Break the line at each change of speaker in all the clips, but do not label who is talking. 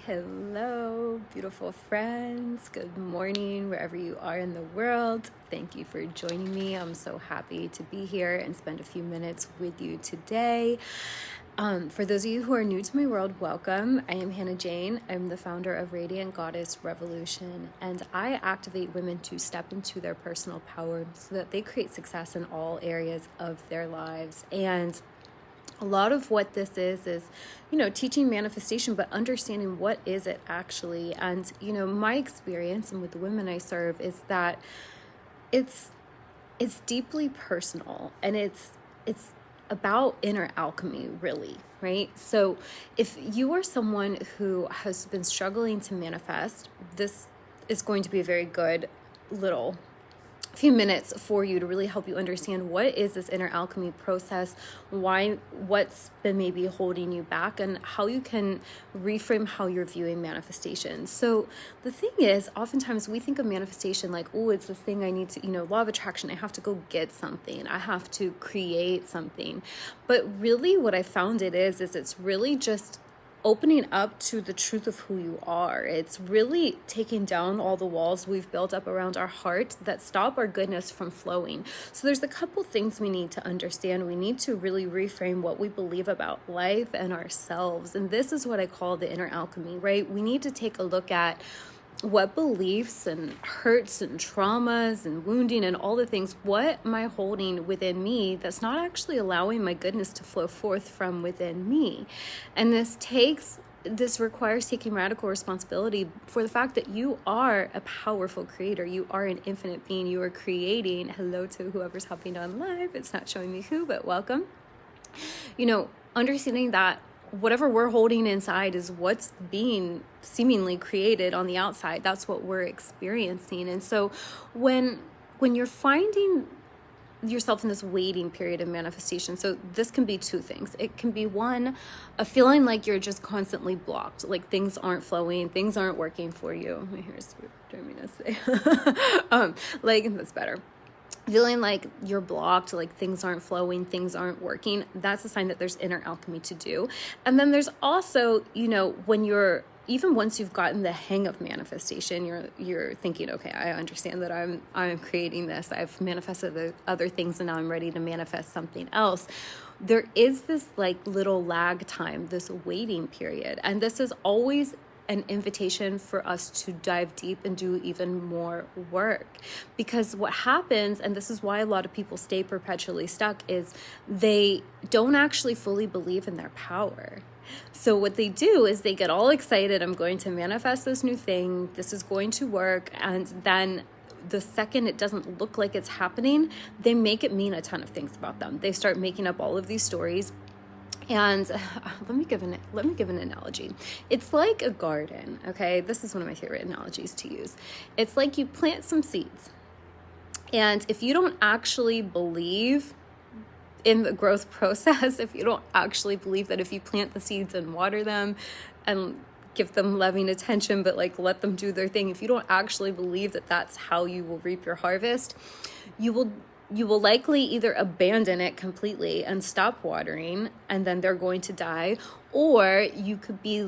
Hello, beautiful friends. Good morning, wherever you are in the world. Thank you for joining me. I'm so happy to be here and spend a few minutes with you today. For those of you who are new to my world, welcome. I am Hannah Jane. I'm the founder of Radiant Goddess Revolution, and I activate women to step into their personal power so that they create success in all areas of their lives. And a lot of what this is, teaching manifestation, but understanding what is it actually. And, my experience and with the women I serve is that it's deeply personal, and it's about inner alchemy, really, right? So if you are someone who has been struggling to manifest, this is going to be a very good little few minutes for you to really help you understand what is this inner alchemy process, what's been maybe holding you back, and how you can reframe how you're viewing manifestation. So the thing is, oftentimes we think of manifestation like, oh, it's this thing I need to, law of attraction, I have to go get something, I have to create something. But really what I found it is it's really just opening up to the truth of who you are. It's really taking down all the walls we've built up around our heart that stop our goodness from flowing. So there's a couple things we need to understand. We need to really reframe what we believe about life and ourselves. And this is what I call the inner alchemy, right? We need to take a look at what beliefs and hurts and traumas and wounding and all the things, what am I holding within me that's not actually allowing my goodness to flow forth from within me? And this requires taking radical responsibility for the fact that you are a powerful creator. You are an infinite being. You are creating. Hello to whoever's hopping on live. It's not showing me who, but welcome. Understanding that whatever we're holding inside is what's being seemingly created on the outside. That's what we're experiencing. And so when you're finding yourself in this waiting period of manifestation, so this can be two things. It can be one, a feeling like you're just constantly blocked, like things aren't flowing, things aren't working for you. My hair is driving me nuts. That's better. Feeling like you're blocked, like things aren't flowing, things aren't working, that's a sign that there's inner alchemy to do. And then there's also, when you're, even once you've gotten the hang of manifestation, you're thinking, okay, I understand that I'm creating this. I've manifested the other things, and now I'm ready to manifest something else. There is this little lag time, this waiting period. And this is always an invitation for us to dive deep and do even more work. Because what happens, and this is why a lot of people stay perpetually stuck, is they don't actually fully believe in their power. So what they do is they get all excited, I'm going to manifest this new thing, this is going to work, and then the second it doesn't look like it's happening, they make it mean a ton of things about them. They start making up all of these stories. And let me give an analogy. It's like a garden, okay? This is one of my favorite analogies to use. It's like you plant some seeds. And if you don't actually believe in the growth process, if you don't actually believe that if you plant the seeds and water them and give them loving attention, but let them do their thing, if you don't actually believe that that's how you will reap your harvest, you will likely either abandon it completely and stop watering, and then they're going to die, or you could be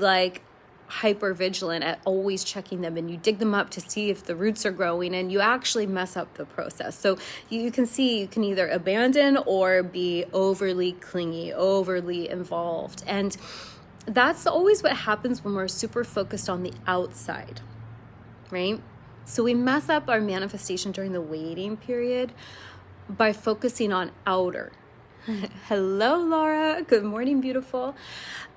hyper vigilant at always checking them, and you dig them up to see if the roots are growing, and you actually mess up the process. So you can either abandon or be overly clingy, overly involved. And that's always what happens when we're super focused on the outside, right? So we mess up our manifestation during the waiting period by focusing on outer. Hello, Laura. Good morning, beautiful.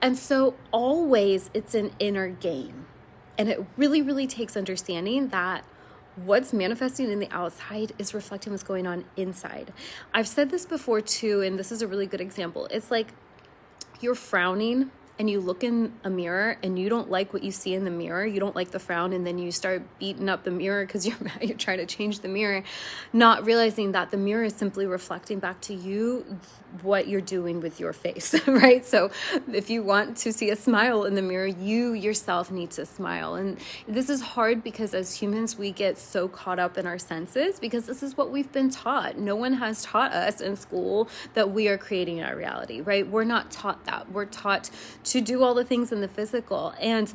And so always it's an inner game. And it really, really takes understanding that what's manifesting in the outside is reflecting what's going on inside. I've said this before too, and this is a really good example. It's like you're frowning and you look in a mirror and you don't like what you see in the mirror, you don't like the frown, and then you start beating up the mirror because you're mad, you're trying to change the mirror, not realizing that the mirror is simply reflecting back to you what you're doing with your face, right? So if you want to see a smile in the mirror, you yourself need to smile. And this is hard because as humans, we get so caught up in our senses because this is what we've been taught. No one has taught us in school that we are creating our reality, right? We're not taught that. We're taught to do all the things in the physical. And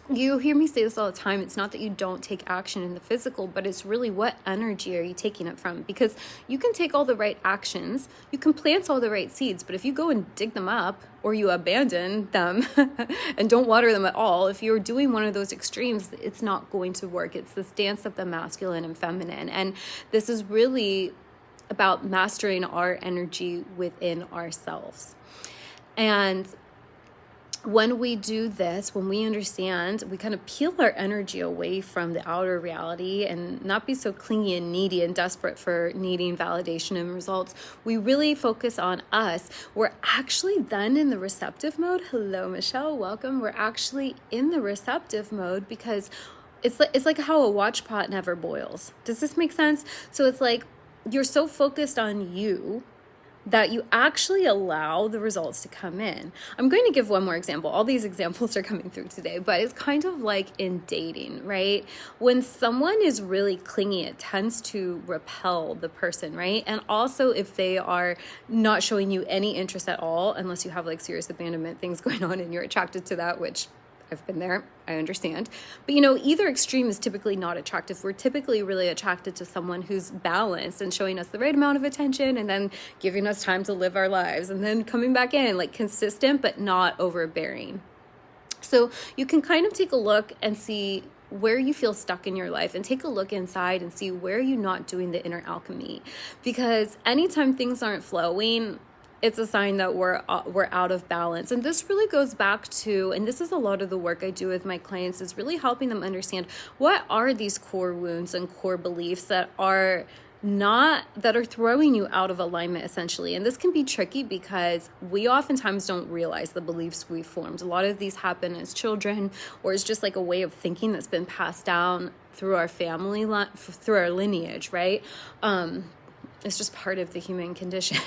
You hear me say this all the time. It's not that you don't take action in the physical, but it's really what energy are you taking it from? Because you can take all the right actions, you can plant all the right seeds, but if you go and dig them up or you abandon them and don't water them at all, if you're doing one of those extremes, it's not going to work. It's this dance of the masculine and feminine. And this is really about mastering our energy within ourselves. And when we do this, when we understand, we kind of peel our energy away from the outer reality and not be so clingy and needy and desperate for needing validation and results. We really focus on us. We're actually then in the receptive mode. Hello, Michelle. Welcome. We're actually in the receptive mode because it's like how a watch pot never boils. Does this make sense? So it's like you're so focused on you that you actually allow the results to come in. I'm going to give one more example. All these examples are coming through today, but it's kind of like in dating, right? When someone is really clingy, it tends to repel the person, right? And also if they are not showing you any interest at all, unless you have like serious abandonment things going on and you're attracted to that, which I've been there, I understand. But either extreme is typically not attractive. We're typically really attracted to someone who's balanced and showing us the right amount of attention and then giving us time to live our lives and then coming back in, like consistent but not overbearing. So you can kind of take a look and see where you feel stuck in your life and take a look inside and see where you're not doing the inner alchemy. Because anytime things aren't flowing, it's a sign that we're out of balance. And this really goes back to, and this is a lot of the work I do with my clients, is really helping them understand what are these core wounds and core beliefs that are throwing you out of alignment, essentially. And this can be tricky because we oftentimes don't realize the beliefs we formed. A lot of these happen as children, or it's just like a way of thinking that's been passed down through our family, through our lineage, right? It's just part of the human condition,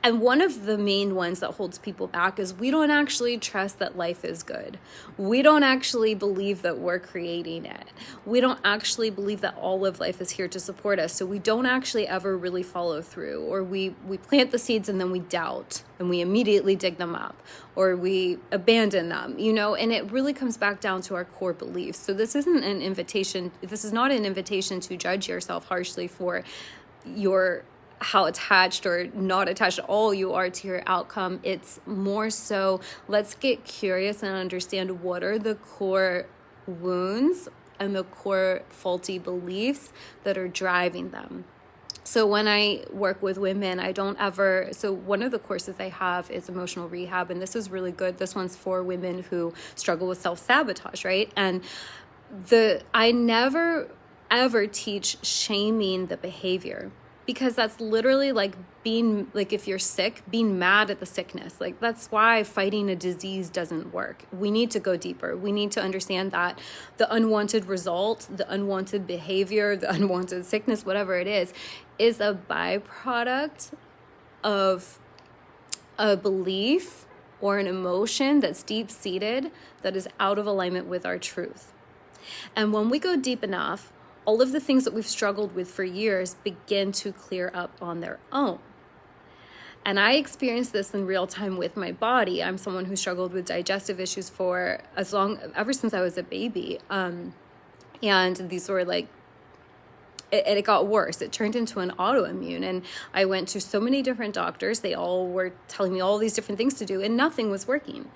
And one of the main ones that holds people back is we don't actually trust that life is good. We don't actually believe that we're creating it. We don't actually believe that all of life is here to support us. So we don't actually ever really follow through, or we plant the seeds and then we doubt and we immediately dig them up, or we abandon them, and it really comes back down to our core beliefs. So this is not an invitation to judge yourself harshly for how attached or not attached at all you are to your outcome. It's more so, let's get curious and understand what are the core wounds and the core faulty beliefs that are driving them. So when I work with women, so one of the courses I have is emotional rehab, and this is really good. This one's for women who struggle with self-sabotage, right? And I never ever teach shaming the behavior, because that's literally like if you're sick, being mad at the sickness. Like, that's why fighting a disease doesn't work. We need to go deeper. We need to understand that the unwanted result, the unwanted behavior, the unwanted sickness, whatever it is a byproduct of a belief or an emotion that's deep-seated, that is out of alignment with our truth. And when we go deep enough, all of the things that we've struggled with for years begin to clear up on their own. And I experienced this in real time with my body. I'm someone who struggled with digestive issues ever since I was a baby. And these were it got worse. It turned into an autoimmune. And I went to so many different doctors. They all were telling me all these different things to do, and nothing was working.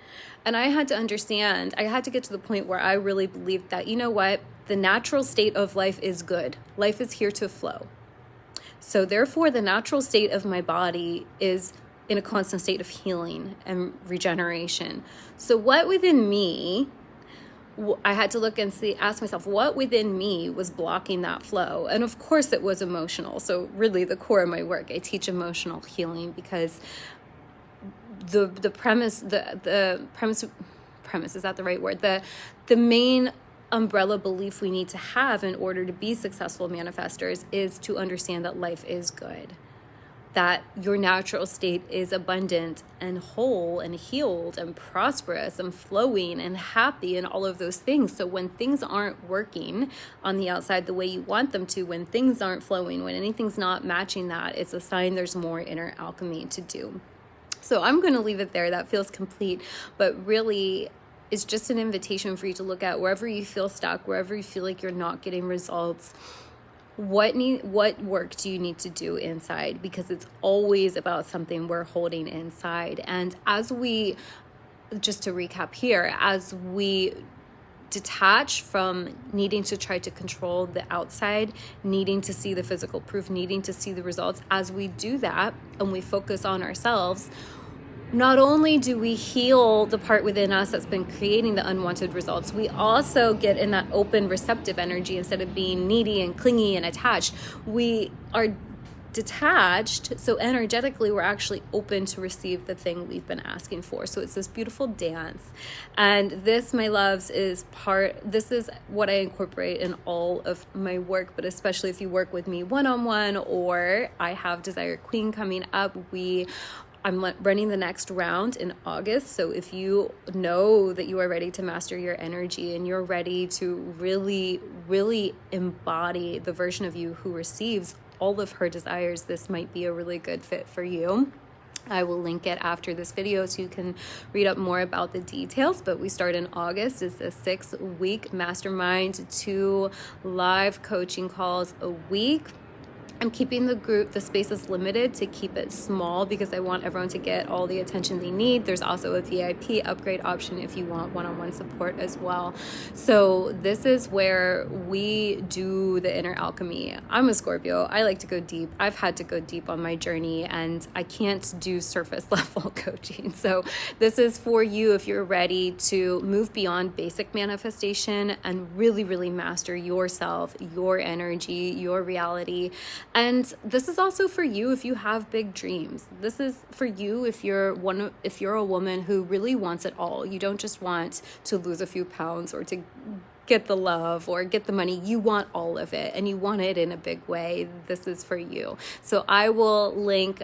And I had to understand, I had to get to the point where I really believed that, the natural state of life is good. Life is here to flow. So therefore, the natural state of my body is in a constant state of healing and regeneration. So what within me, I had to look and ask myself, what within me was blocking that flow? And of course it was emotional. So really the core of my work, I teach emotional healing, because the premise, is that the right word? The main umbrella belief we need to have in order to be successful manifestors is to understand that life is good, that your natural state is abundant and whole and healed and prosperous and flowing and happy and all of those things. So when things aren't working on the outside the way you want them to, when things aren't flowing, when anything's not matching that, it's a sign there's more inner alchemy to do. So I'm going to leave it there. That feels complete, but really is just an invitation for you to look at wherever you feel stuck, wherever you feel like you're not getting results. What work do you need to do inside? Because it's always about something we're holding inside. And just to recap here, as we detach from needing to try to control the outside, needing to see the physical proof, needing to see the results, as we do that and we focus on ourselves, not only do we heal the part within us that's been creating the unwanted results, we also get in that open, receptive energy. Instead of being needy and clingy and attached, we are detached. So energetically, we're actually open to receive the thing we've been asking for. So it's this beautiful dance. And this, my loves, this is what I incorporate in all of my work, but especially if you work with me one-on-one, or I have Desire Queen coming up. I'm running the next round in August. So if you know that you are ready to master your energy and you're ready to really, really embody the version of you who receives all of her desires, this might be a really good fit for you. I will link it after this video so you can read up more about the details. But we start in August. It's a 6-week mastermind, 2 live coaching calls a week. I'm keeping the spaces limited to keep it small because I want everyone to get all the attention they need. There's also a VIP upgrade option if you want one-on-one support as well. So this is where we do the inner alchemy. I'm a Scorpio. I like to go deep. I've had to go deep on my journey, and I can't do surface level coaching. So this is for you if you're ready to move beyond basic manifestation and really, really master yourself, your energy, your reality. And this is also for you if you have big dreams. This is for you if you're a woman who really wants it all. You don't just want to lose a few pounds or to get the love or get the money. You want all of it, and you want it in a big way. This is for you. So I will link,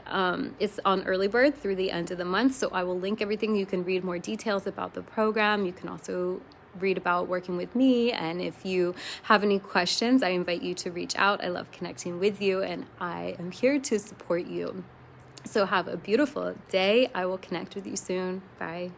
it's on early bird through the end of the month. So I will link everything. You can read more details about the program. You can also read about working with me. And if you have any questions, I invite you to reach out. I love connecting with you, and I am here to support you. So have a beautiful day. I will connect with you soon. Bye.